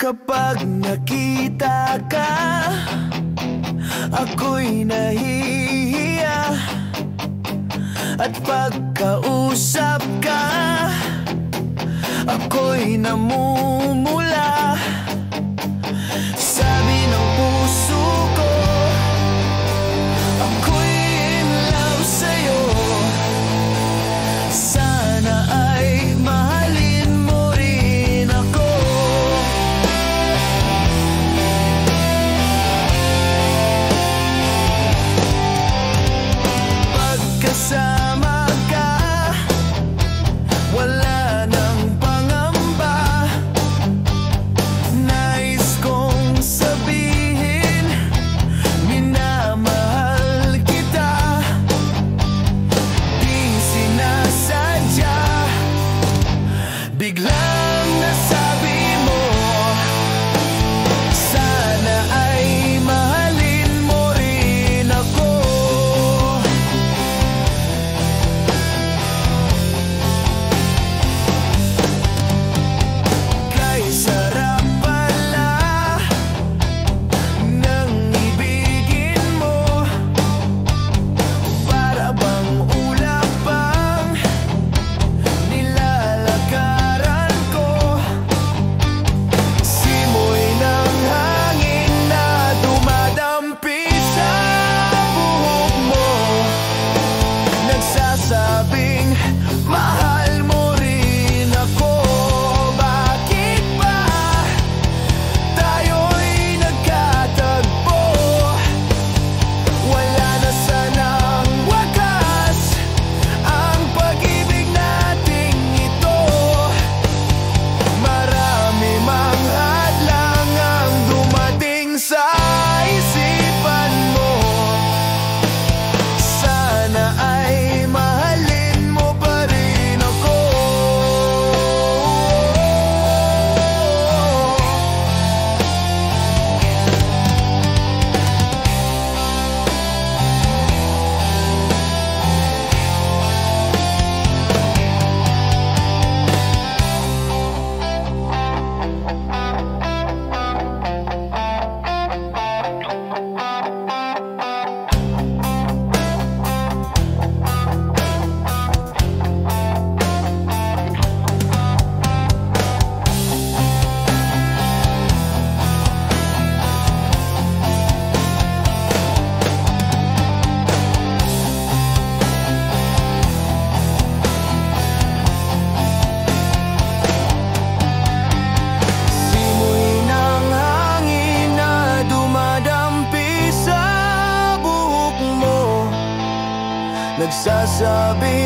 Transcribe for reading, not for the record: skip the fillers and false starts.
Kapag nakita ka, ako'y nahihiya. At pagkausap ka, ako'y namumula. Sabi ng puso ko, ako'y in love sa'yo. Sana ay mahalin mo rin ako. Pagkasama ka, wala nang pangamba. Nais kong sabihin, minamahal kita. Di sinasadya, biglang nasabi mo, sana ay mahalin mo rin ako. Kay sarap pala ng ibigin mo, para bang ulap pang nilalakaran ko. Simoy ng hangin na dumadampi sa buhok mo, nagsasabing mahal mo rin ako. Bakit ba tayo'y nagkatagpo? Wala na sanang wakas ang pag-ibig nating ito. Marami mang hadlang ang dumating sa isipan mo. Sana ay mahalin mo pa rin ako. Simoy ng hangin na dumadampi sa buhok mo, nagsasabi